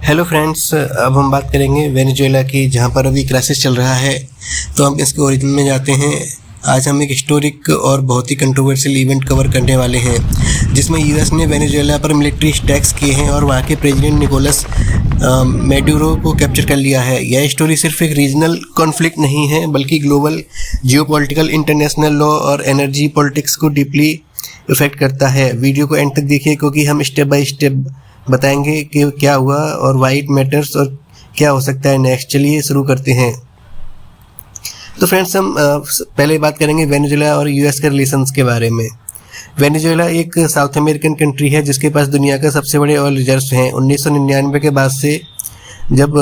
Hello friends, अब हम बात करेंगे वेनेजुएला की, जहाँ पर अभी क्राइसिस चल रहा है। तो हम इसके ओरिजिन में जाते हैं। आज हम एक हिस्टोरिक और बहुत ही कंट्रोवर्शियल इवेंट कवर करने वाले हैं, जिसमें यूएस ने वेनेजुएला पर मिलिट्री अटैक्स किए हैं और वहाँ के प्रेसिडेंट निकोलस मेडुरो को कैप्चर कर लिया है। यह स्टोरी सिर्फ एक रीजनल कॉन्फ्लिक्ट नहीं है, बल्कि ग्लोबल जियोपॉलिटिकल, इंटरनेशनल लॉ और एनर्जी पॉलिटिक्स को डीपली इफेक्ट करता है। वीडियो को एंड तक देखिए, क्योंकि हम स्टेप बाय स्टेप बताएंगे कि क्या हुआ और वाई इट मैटर्स और क्या हो सकता है नेक्स्ट। चलिए शुरू करते हैं। तो फ्रेंड्स, हम पहले बात करेंगे वेनेजुएला और यूएस के रिलेशंस के बारे में। वेनेजुएला एक साउथ अमेरिकन कंट्री है जिसके पास दुनिया का सबसे बड़े ऑयल रिजर्व्स हैं। 1999 के बाद से जब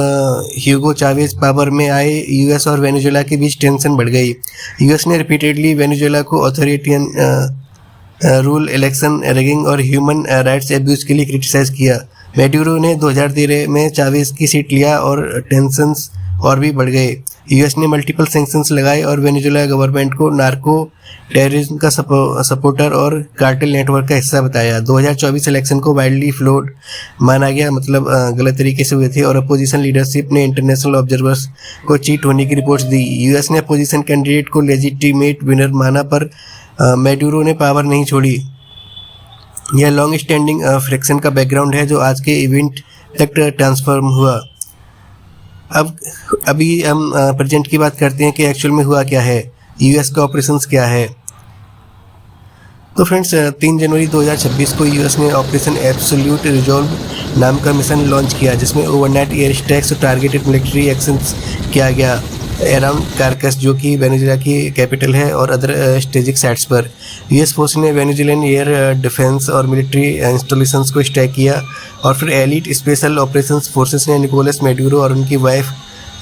ह्यूगो चावेज पावर में आए, यूएस और वेनेजुएला के बीच टेंशन बढ़ गई। यूएस ने रिपीटेडली वेनेजुएला को ऑथोरिटेरियन रूल, इलेक्शन रिगिंग और ह्यूमन राइट्स एब्यूज के लिए क्रिटिसाइज किया। मेडुरो ने 2013 में चावेज की सीट लिया और टेंशंस और भी बढ़ गए। यूएस ने मल्टीपल सैंक्शंस लगाए और वेनेजुएला गवर्नमेंट को नार्को टेररिज्म का सपोर्टर और कार्टेल नेटवर्क का हिस्सा बताया। 2024 इलेक्शन को वाइल्डली फ्लॉड माना गया, मतलब गलत तरीके से हुए थे, और अपोजिशन लीडरशिप ने इंटरनेशनल ऑब्जर्वर्स को चीट होने की रिपोर्ट्स दी। यूएस ने अपोजिशन कैंडिडेट को लेजिटिमेट विनर माना, पर मेडुरो ने पावर नहीं छोड़ी। यह लॉन्ग स्टैंडिंग फ्रिक्शन का बैकग्राउंड है जो आज के इवेंट तक ट्रांसफॉर्म हुआ। अभी हम प्रेजेंट की बात करते हैं कि एक्चुअल में हुआ क्या है, यूएस का ऑपरेशंस क्या है। तो फ्रेंड्स, 3 जनवरी 2026 को यूएस ने ऑपरेशन एब्सोल्यूट रिजॉल्व नाम का मिशन लॉन्च किया, जिसमें ओवरनाइट एयर स्ट्राइक्स और टारगेटेड मिलिट्री एक्शंस किया गया अराउंड कारकस, जो कि वेनेजुएला की कैपिटल है, और अदर स्ट्रेटेजिक साइट्स पर। यूएस फोर्स ने वेनेजुएलन एयर डिफेंस और मिलिट्री इंस्टॉलेशंस को स्ट्राइक किया, और फिर एलिट स्पेशल ऑपरेशंस फोर्सेस ने निकोलस मेडुरो और उनकी वाइफ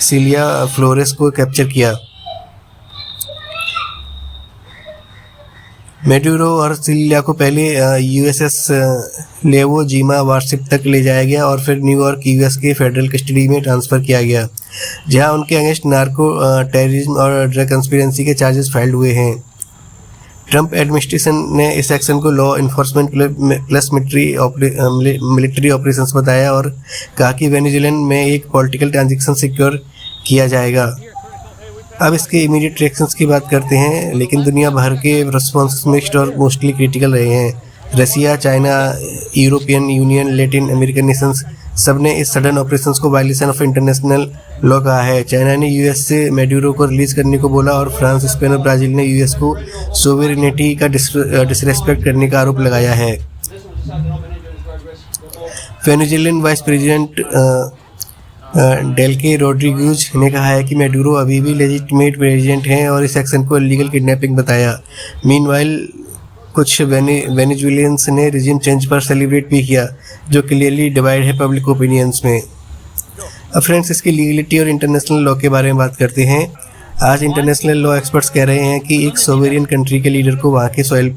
सिलिया फ्लोरेस को कैप्चर किया। मेडुरो और सिलिया को पहले यूएसएस लेवो जीमा वारशिप तक ले जाया गया और फिर न्यूयॉर्क यूएस के फेडरल कस्टडी में ट्रांसफ़र किया गया, जहां उनके अगेंस्ट नार्को टेररिज्म और ड्रग कंस्पिरेंसी के चार्जेस फाइल्ड हुए हैं। ट्रंप एडमिनिस्ट्रेशन ने इस एक्शन को law enforcement plus military operations बताया और कहा कि वेनेजुएला में एक पॉलिटिकल ट्रांजिशन सिक्योर किया जाएगा। अब इसके इमीडिएट रिएक्शंस की बात करते हैं, लेकिन दुनिया भर के रिस्पॉन्स मिक्स्ड और मोस्टली क्रिटिकल रहे हैं। Russia, China, European Union, Latin American nations सब ने इस सडन ऑपरेशंस को वायलेशन ऑफ इंटरनेशनल लॉ कहा है। चाइना ने यूएस से मेडुरो को रिलीज करने को बोला और फ्रांस, स्पेन और ब्राज़ील ने यूएस को सोवेरेनिटी का डिसरेस्पेक्ट करने का आरोप लगाया है। वेनेजुएलन वाइस प्रेसिडेंट डेल्के रोड्रिगुज ने कहा है कि मेडुरो अभी भी लेजिटिमेट प्रेसिडेंट हैं और इस एक्शन को इलीगल किडनैपिंग बताया। मीनवाइल कुछ वेनेजुएलियंस ने रिजीम चेंज पर सेलिब्रेट भी किया, जो क्लियरली डिवाइड है पब्लिक ओपिनियंस में। अब फ्रेंड्स, इसकी लीगलिटी और इंटरनेशनल लॉ के बारे में बात करते हैं। आज इंटरनेशनल लॉ एक्सपर्ट्स कह रहे हैं कि एक सोवेरियन कंट्री के लीडर को वहाँ के सॉइल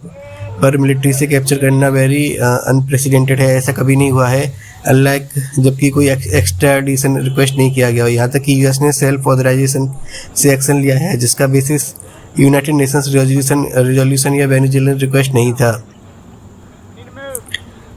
पर मिलिट्री से कैप्चर करना वेरी अनप्रेसिडेंटेड है। ऐसा कभी नहीं हुआ है, अनलाइक जबकि कोई एक्स्ट्राडिशन रिक्वेस्ट नहीं किया गया। यहाँ तक कि यूएस ने सेल्फ ऑथराइजेशन से एक्शन लिया है, जिसका बेसिस यूनाइटेड नेशंस रेजोल्यूशन या वेनेजुएलन रिक्वेस्ट नहीं था।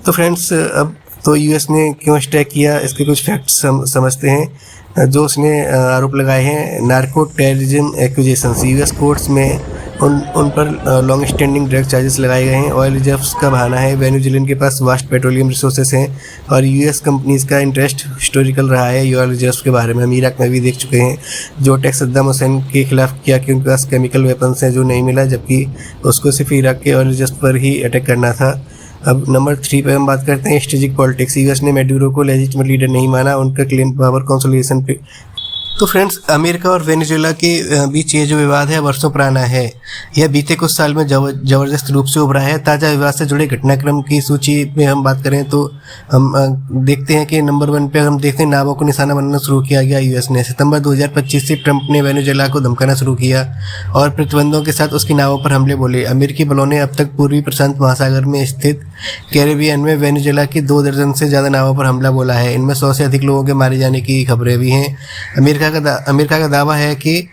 तो फ्रेंड्स, अब तो यूएस ने क्यों स्ट्राइक किया, इसके कुछ फैक्ट्स समझते हैं जो उसने आरोप लगाए हैं। Narco terrorism accusations, US courts में उन पर लॉन्ग स्टैंडिंग ड्रग चार्जेस लगाए गए हैं। ऑयल रिजर्व्स का बहाना है। वेनेजुएला के पास वास्ट पेट्रोलियम रिसोर्सेस हैं और यूएस कंपनीज का इंटरेस्ट हिस्टोरिकल रहा है ऑयल रिजर्व्स के बारे में। हम इराक में भी देख चुके हैं, जो अटैक सद्दाम हुसैन के खिलाफ किया कि उनके पास केमिकल वेपन्स हैं जो नहीं मिला, जबकि उसको सिर्फ इराक के ऑयल रिजर्व्स पर ही अटैक करना था। अब नंबर 3 पे हम बात करते हैं स्ट्रेटेजिक पॉलिटिक्स। यूएस ने मेडुरो को लेजिटिमेट लीडर नहीं माना, उनका क्लेम पावर कंसोलिडेशन पे। तो फ्रेंड्स, अमेरिका और वेनेजुएला के बीच ये जो विवाद है वर्षों पुराना है। यह बीते कुछ साल में ज़बरदस्त रूप से उभरा है। ताज़ा विवाद से जुड़े घटनाक्रम की सूची में हम बात करें तो हम देखते हैं कि नंबर 1 पे हम देखते हैं नावों को निशाना बनाना शुरू किया गया यूएस ने। सितंबर 2025 से ट्रंप ने वेनेजुएला को धमकाना शुरू किया और प्रतिबंधों के साथ उसकी नावों पर हमले बोले। अमेरिकी बलों ने अब तक पूर्वी प्रशांत महासागर में स्थित कैरेबियन में वेनेजुएला की 2 दर्जन से ज़्यादा नावों पर हमला बोला है। इनमें 100 से अधिक लोगों के मारे जाने की खबरें भी हैं। अमेरिका का दावा है कि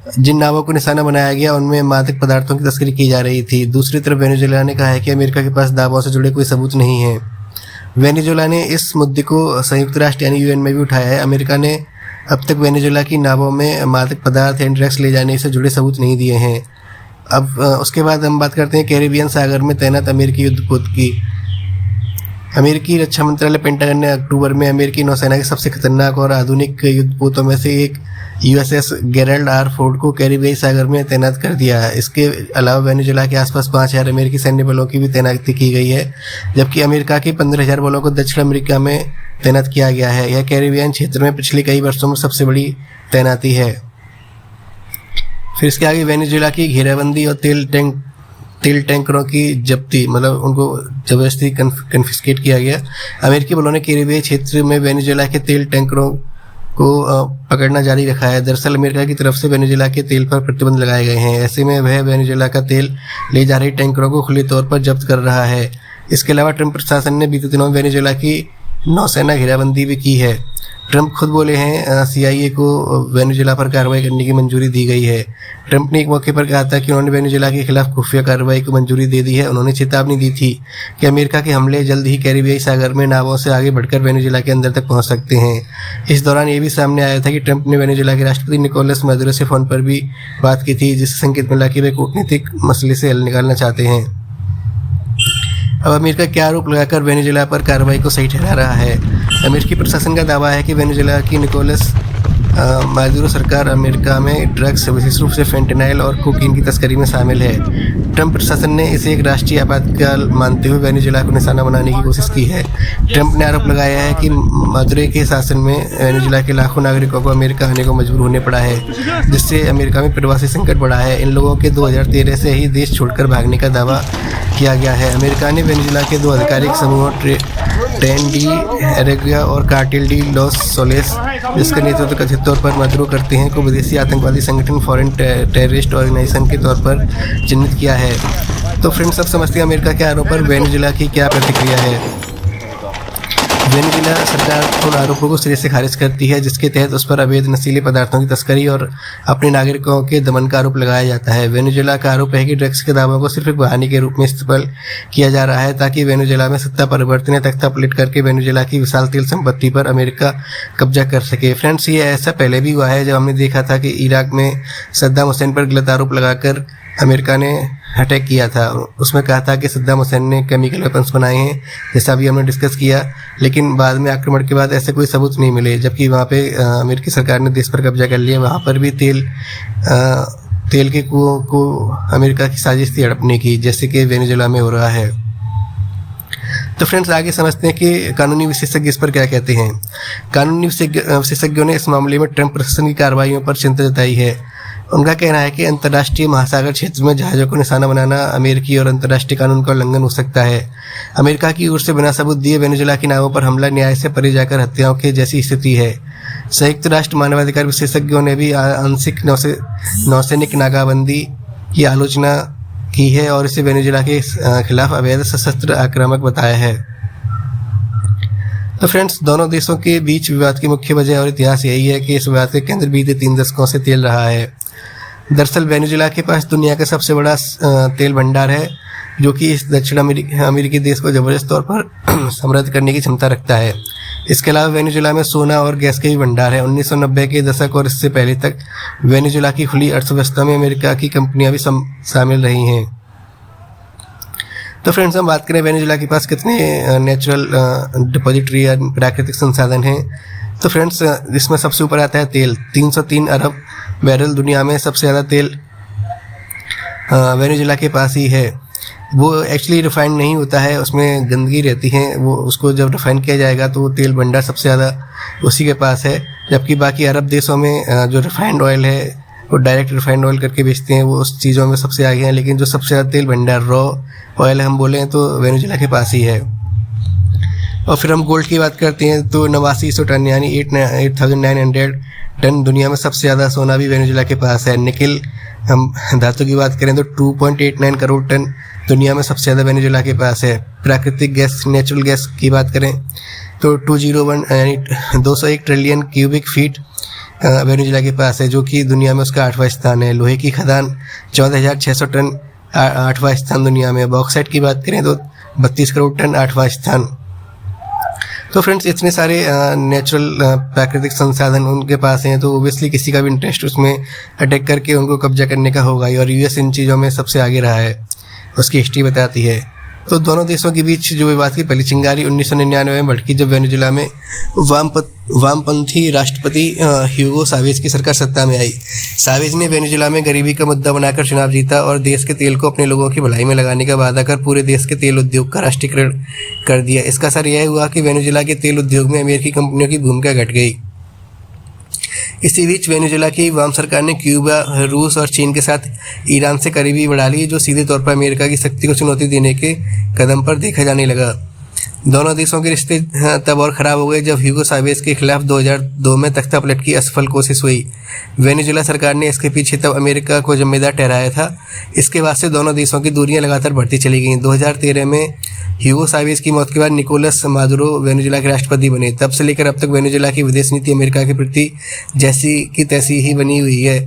जिन नावों को निशाना बनाया गया उनमें मादक पदार्थों की तस्करी की जा रही थी। दूसरी तरफ वेनेजुएला ने कहा है कि अमेरिका के पास दावों से जुड़े कोई सबूत नहीं है। वेनेजुएला ने इस मुद्दे को संयुक्त राष्ट्र यानी यूएन में भी उठाया है। अमेरिका ने अब तक वेनेजुएला की नावों में मादक पदार्थ एंड ड्रग्स ले जाने से जुड़े सबूत नहीं दिए हैं। अब उसके बाद हम बात करते हैं कैरिबियन सागर में तैनात अमेरिकी युद्धपोत की। अमेरिकी रक्षा मंत्रालय पेंटागन ने अक्टूबर में अमेरिकी नौसेना के सबसे खतरनाक और आधुनिक युद्धपोतों में से एक यूएसएस गेरल्ड आर फोर्ड को कैरिबियाई सागर में तैनात कर दिया है। इसके अलावा वेनेजुएला के आसपास 5000 अमेरिकी सैन्य बलों की भी तैनाती की गई है, जबकि अमेरिका के 15,000 बलों को दक्षिण अमेरिका में तैनात किया गया है। यह कैरिबियन क्षेत्र में पिछले कई वर्षों में सबसे बड़ी तैनाती है। फिर इसके आगे वेनेजुएला की घेराबंदी और तेल टैंकरों की जब्ती, मतलब उनको जबरदस्ती कन्फिस्केट किया गया। अमेरिकी बलों ने कैरिबियाई क्षेत्र में वेनेजुएला के तेल टैंकरों को पकड़ना जारी रखा है। दरअसल अमेरिका की तरफ से वेनेजुएला के तेल पर प्रतिबंध लगाए गए हैं। ऐसे में वह वेनेजुएला का तेल ले जा रही टैंकरों को खुले तौर पर जब्त कर रहा है। इसके अलावा ट्रंप प्रशासन ने बीते दिनों वेनेजुएला की नौसेना घेराबंदी भी की है। ट्रंप खुद बोले हैं CIA को वेनेजुएला पर कार्रवाई करने की मंजूरी दी गई है। ट्रंप ने एक मौके पर कहा था कि उन्होंने वेनेजुएला के खिलाफ खुफिया कार्रवाई को मंजूरी दे दी है। उन्होंने चेतावनी दी थी कि अमेरिका के हमले जल्द ही कैरिबियाई सागर में नावों से आगे बढ़कर वेनेजुएला के अंदर तक पहुंच सकते हैं। इस दौरान ये भी सामने आया था कि ट्रंप ने वेनेजुएला के राष्ट्रपति निकोलस मैदुरो से फोन पर भी बात की थी, जिससे संकेत मिला कि वे कूटनीतिक मसले से हल निकालना चाहते हैं। अब अमेरिका क्या आरोप लगाकर वेनेजुएला पर कार्रवाई को सही ठहरा रहा है। अमेरिकी प्रशासन का दावा है कि वेनेजुएला की निकोलस मैदुरो सरकार अमेरिका में ड्रग्स, विशेष रूप से फेंटेनाइल और कोकीन की तस्करी में शामिल है। ट्रंप प्रशासन ने इसे एक राष्ट्रीय आपातकाल मानते हुए वेनेजुएला को निशाना बनाने की कोशिश की है। ट्रंप ने आरोप लगाया है कि मैदुरो के शासन में वेनेजुएला के लाखों नागरिकों को अमेरिका आने को मजबूर होने पड़ा है, जिससे अमेरिका में प्रवासी संकट बढ़ा है। इन लोगों के 2013 से ही देश छोड़कर भागने का दावा किया गया है। अमेरिका ने वेनेजुएला के 2 आधिकारिक समूहों ट्रेन डी एरेगिया और कार्टेल डी लॉस सोलेस, जिसका नेतृत्व कथित तौर पर मैदुरो करते हैं, को विदेशी आतंकवादी संगठन फॉरेन टेररिस्ट ऑर्गेनाइजेशन के तौर पर चिन्हित किया है। तो फ्रेंड्स, अब समझते हैं अमेरिका के आरोप पर वेनेजुएला की क्या प्रतिक्रिया है। वेनेजुएला सरकार उन आरोपों को सिरे से खारिज करती है जिसके तहत उस पर अवैध नशीले पदार्थों की तस्करी और अपने नागरिकों के दमन का आरोप लगाया जाता है। वेनेजुएला का आरोप है कि ड्रग्स के दावों को सिर्फ एक बहाने के रूप में इस्तेमाल किया जा रहा है ताकि वेनेजुएला में सत्ता परिवर्तन या तख्ता पलट करके वेनेजुएला की विशाल तेल संपत्ति पर अमेरिका कब्जा कर सके। फ्रेंड्स, ये ऐसा पहले भी हुआ है जब हमने देखा था कि इराक में सद्दाम हुसैन पर गलत आरोप लगाकर अमेरिका ने अटैक किया था। उसमें कहा था कि सद्दाम हुसैन ने केमिकल वेपन्स बनाए हैं, जैसा अभी हमने डिस्कस किया, लेकिन बाद में आक्रमण के बाद ऐसे कोई सबूत नहीं मिले, जबकि वहाँ पे अमेरिकी सरकार ने देश पर कब्जा कर लिया। वहाँ पर भी तेल के कुओं को अमेरिका की साजिश थी हड़पने की, जैसे कि वेनेजुएला में हो रहा है। तो फ्रेंड्स, आगे समझते हैं कि कानूनी विशेषज्ञ इस पर क्या कहते हैं। कानूनी विशेषज्ञों ने इस मामले में ट्रंप प्रशासन की कार्रवाइयों पर चिंता जताई है। उनका कहना है कि अंतर्राष्ट्रीय महासागर क्षेत्र में जहाज़ों को निशाना बनाना अमेरिकी और अंतर्राष्ट्रीय कानून का उल्लंघन हो सकता है। अमेरिका की ओर से बिना सबूत दिए वेनेजुएला की नावों पर हमला न्याय से परे जाकर हत्याओं के जैसी स्थिति है। संयुक्त राष्ट्र मानवाधिकार विशेषज्ञों ने भी आंशिक नौसैनिक नाकाबंदी की आलोचना की है और इसे वेनेजुएला के खिलाफ अवैध सशस्त्र आक्रामक बताया है। तो फ्रेंड्स, दोनों देशों के बीच विवाद की मुख्य वजह और इतिहास यही है कि इस विवाद के केंद्र बीते 3 दशकों से तेल रहा है। दरअसल वेनेजुएला के पास दुनिया का सबसे बड़ा तेल भंडार है, जो कि इस दक्षिण अमेरिकी देश को जबरदस्त तौर पर समृद्ध करने की क्षमता रखता है। इसके अलावा वेनेजुएला में सोना और गैस के भी भंडार है। 1990 के दशक और इससे पहले तक वेनेजुएला की खुली अर्थव्यवस्था में अमेरिका की कंपनियां भी शामिल रही हैं। तो फ्रेंड्स, हम बात करें वेनेजुएला के पास कितने नेचुरल डिपॉजिटरी या प्राकृतिक संसाधन हैं। तो फ्रेंड्स, इसमें सबसे ऊपर आता है तेल। 303 अरब बैरल दुनिया में सबसे ज़्यादा तेल वेनेजुएला के पास ही है। वो एक्चुअली रिफाइंड नहीं होता है, उसमें गंदगी रहती है। वो उसको जब रिफाइन किया जाएगा तो वो तेल भंडार सबसे ज़्यादा उसी के पास है, जबकि बाकी अरब देशों में जो रिफाइंड ऑयल है वो डायरेक्ट रिफाइंड ऑयल करके बेचते हैं, वो उस चीज़ों में सबसे आगे हैं। लेकिन जो सबसे ज़्यादा तेल भंडार रॉ ऑयल हम बोलें तो वेनेजुएला के पास ही है। और फिर हम गोल्ड की बात करते हैं तो 8900 टन यानी 8900 टन दुनिया में सबसे ज़्यादा सोना भी वेनेजुएला के पास है। निकल हम धातु की बात करें तो 2.89 करोड़ टन दुनिया में सबसे ज़्यादा वेनेजुएला के पास है। प्राकृतिक गैस, नेचुरल गैस की बात करें तो 201 यानी 201 ट्रिलियन क्यूबिक फीट वेनेजुएला के पास है, जो कि दुनिया में उसका 8वां स्थान है। लोहे की खदान 14,600 टन 8वां स्थान दुनिया में। बॉक्साइट की बात करें तो 32 करोड़ टन 8वां स्थान। तो फ्रेंड्स इतने सारे नेचुरल प्राकृतिक संसाधन उनके पास हैं, तो ओबियसली किसी का भी इंटरेस्ट उसमें अटैक करके उनको कब्जा करने का होगा ही। और यूएस इन चीज़ों में सबसे आगे रहा है, उसकी हिस्ट्री बताती है। तो दोनों देशों के बीच जो विवाद की पहली चिंगारी 1999 में भड़की, जब वेनेजुएला में वामपंथी राष्ट्रपति ह्यूगो चावेज की सरकार सत्ता में आई। चावेज ने वेनेजुएला में गरीबी का मुद्दा बनाकर चुनाव जीता और देश के तेल को अपने लोगों की भलाई में लगाने का वादा कर पूरे देश के तेल उद्योग का राष्ट्रीयकरण कर दिया। इसका असर यह हुआ कि वेनेजुएला के तेल उद्योग में अमेरिकी कंपनियों की भूमिका घट गई। इसी बीच वेनेजुएला की वाम सरकार ने क्यूबा, रूस और चीन के साथ ईरान से करीबी बढ़ा ली, जो सीधे तौर पर अमेरिका की शक्ति को चुनौती देने के कदम पर देखा जाने लगा। दोनों देशों के रिश्ते तब और ख़राब हो गए जब ह्यूगो चावेज के खिलाफ 2002 में तख्ता पलट की असफल कोशिश हुई। वेनेजुएला सरकार ने इसके पीछे तब अमेरिका को जिम्मेदार ठहराया था। इसके बाद से दोनों देशों की दूरियां लगातार बढ़ती चली गईं। 2013 में ह्यूगो चावेज की मौत के बाद निकोलस मादुरो वेनेजुएला के राष्ट्रपति बने। तब से लेकर अब तक वेनेजुएला की विदेश नीति अमेरिका के प्रति जैसी की तैसी ही बनी हुई है।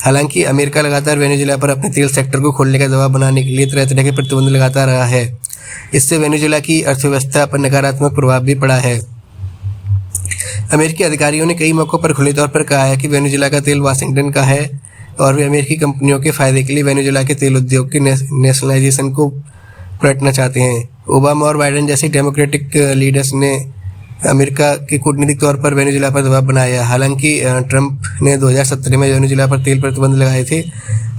हालांकि अमेरिका लगातार वेनेजुएला पर अपने तेल सेक्टर को खोलने का दबाव बनाने के लिए तरह तरह के प्रतिबंध लगाता रहा है। इससे वेनेजुएला की अर्थव्यवस्था पर नकारात्मक प्रभाव भी पड़ा है। अमेरिकी अधिकारियों ने कई मौक़ों पर खुले तौर पर कहा है कि वेनेजुएला का तेल वाशिंगटन का है और वे अमेरिकी कंपनियों के फायदे के लिए वेनेजुएला के तेल उद्योग के नेशनलाइजेशन को पलटना चाहते हैं। ओबामा और बाइडेन जैसे डेमोक्रेटिक लीडर्स ने अमेरिका के कूटनीतिक तौर पर वेनेजुएला पर दबाव बनाया। हालांकि ट्रंप ने 2017 में वेनेजुएला पर तेल प्रतिबंध लगाए थे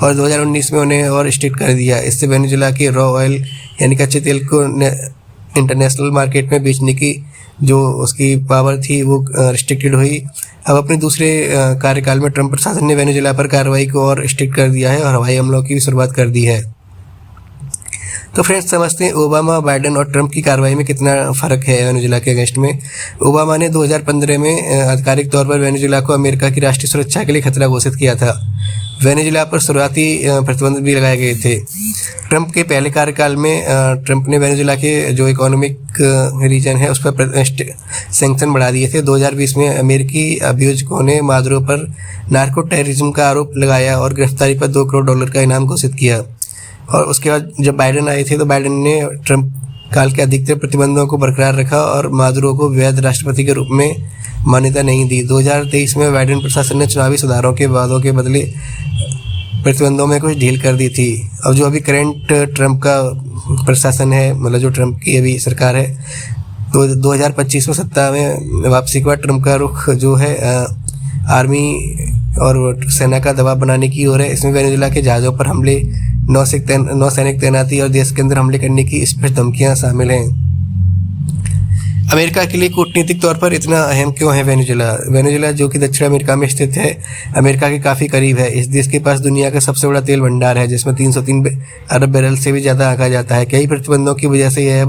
और 2019 में उन्हें और स्ट्रिक्ट कर दिया। इससे वेनेजुएला के रॉ ऑयल यानी कच्चे तेल को इंटरनेशनल मार्केट में बेचने की जो उसकी पावर थी वो रिस्ट्रिक्टेड हुई। अब अपने दूसरे कार्यकाल में ट्रंप प्रशासन ने वेनेजुएला पर कार्रवाई को और स्ट्रिक्ट कर दिया है और हवाई हमलों की भी शुरुआत कर दी है। तो फ्रेंड्स समझते हैं ओबामा, बाइडेन और ट्रंप की कार्रवाई में कितना फ़र्क है वेनेजुएला के अगेंस्ट में। ओबामा ने 2015 में आधिकारिक तौर पर वेनेजुएला को अमेरिका की राष्ट्रीय सुरक्षा के लिए खतरा घोषित किया था। वेनेजुएला पर शुरुआती प्रतिबंध भी लगाए गए थे। ट्रंप के पहले कार्यकाल में ट्रंप ने वेनेजुएला के जो इकोनॉमिक रीजन है उस पर सैंक्शन बढ़ा दिए थे। 2020 में अमेरिकी अभियोजकों ने मादुरो पर नार्को टेररिज्म का आरोप लगाया और गिरफ्तारी पर $2 करोड़ का इनाम घोषित किया। और उसके बाद जब बाइडेन आए थे तो बाइडेन ने ट्रंप काल के अधिकतर प्रतिबंधों को बरकरार रखा और मादुरो को वैध राष्ट्रपति के रूप में मान्यता नहीं दी। 2023 में बाइडेन प्रशासन ने चुनावी सुधारों के वादों के बदले प्रतिबंधों में कुछ ढील कर दी थी। अब जो अभी करंट ट्रंप का प्रशासन है, मतलब जो ट्रंप की अभी सरकार है, तो 2025 में सत्ता में वापसी के बाद ट्रंप का रुख जो है आर्मी और सेना का दबाव बनाने की ओर है। इसमें वेनेजुएला के जहाज़ों पर हमले, नौसैनिक तैनाती और देश के अंदर हमले करने की स्पष्ट धमकियां शामिल हैं। अमेरिका के लिए कूटनीतिक तौर पर इतना अहम क्यों है वेनेजुएला? वेनेजुएला जो कि दक्षिण अमेरिका में स्थित है, अमेरिका के काफ़ी करीब है। इस देश के पास दुनिया का सबसे बड़ा तेल भंडार है जिसमें 303 अरब बैरल से भी ज़्यादा आंका जाता है। कई प्रतिबंधों की वजह से यह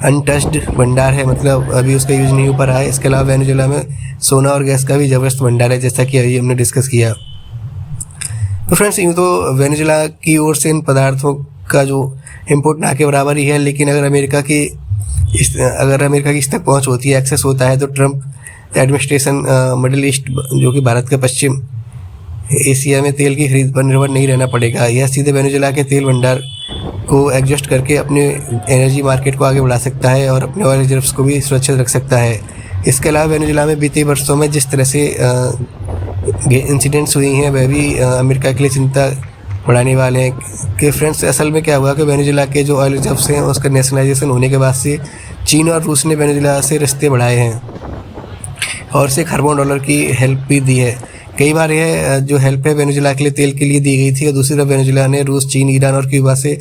अनटच्ड भंडार है, मतलब अभी उसका यूज़ नहीं हो पा रहा है। इसके अलावा वेनेजुएला में सोना और गैस का भी ज़बरदस्त भंडार है, जैसा कि अभी हमने डिस्कस किया। तो फ्रेंड्स यूँ तो वेनेजुएला की ओर से इन पदार्थों का जो इम्पोर्ट ना के बराबर ही है, लेकिन अगर अमेरिका की इस तक पहुँच होती है, एक्सेस होता है, तो ट्रंप एडमिनिस्ट्रेशन मिडिल ईस्ट जो कि भारत का पश्चिम एशिया में तेल की खरीद पर निर्भर नहीं रहना पड़ेगा। यह सीधे वेनेजुएला के तेल भंडार को एडजस्ट करके अपने एनर्जी मार्केट को आगे बढ़ा सकता है और अपने ऑयल रिजर्व्स को भी सुरक्षित रख सकता है। इसके अलावा वेनेजुएला में बीते वर्षों में जिस तरह से इंसिडेंट्स हुई हैं वह भी अमेरिका के लिए चिंता बढ़ाने वाले हैं कि फ्रेंड्स असल में क्या हुआ कि वेनेजुएला के जो ऑयल रिजर्व्स हैं उसका नेशनलाइजेशन होने के बाद से चीन और रूस ने वेनेजुएला से रिश्ते बढ़ाए हैं और उसे खरबों डॉलर की हेल्प भी दी है। कई बार यह जो हेल्प है वेनेजुएला के लिए तेल के लिए दी गई थी और दूसरी तरफ वेनेजुएला ने रूस, चीन, ईरान और क्यूबा से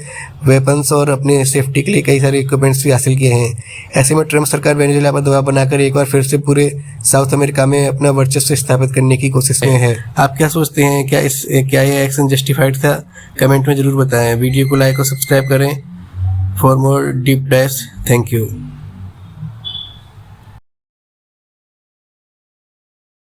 वेपन्स और अपने सेफ्टी के लिए कई सारे इक्विपमेंट्स भी हासिल किए हैं। ऐसे में ट्रंप सरकार वेनेजुएला पर दबाव बनाकर एक बार फिर से पूरे साउथ अमेरिका में अपना वर्चस्व स्थापित करने की कोशिश में है। आप क्या सोचते हैं? क्या यह एक्शन जस्टिफाइड था? कमेंट में ज़रूर बताएं। वीडियो को लाइक और सब्सक्राइब करें for more deep dives. Thank you.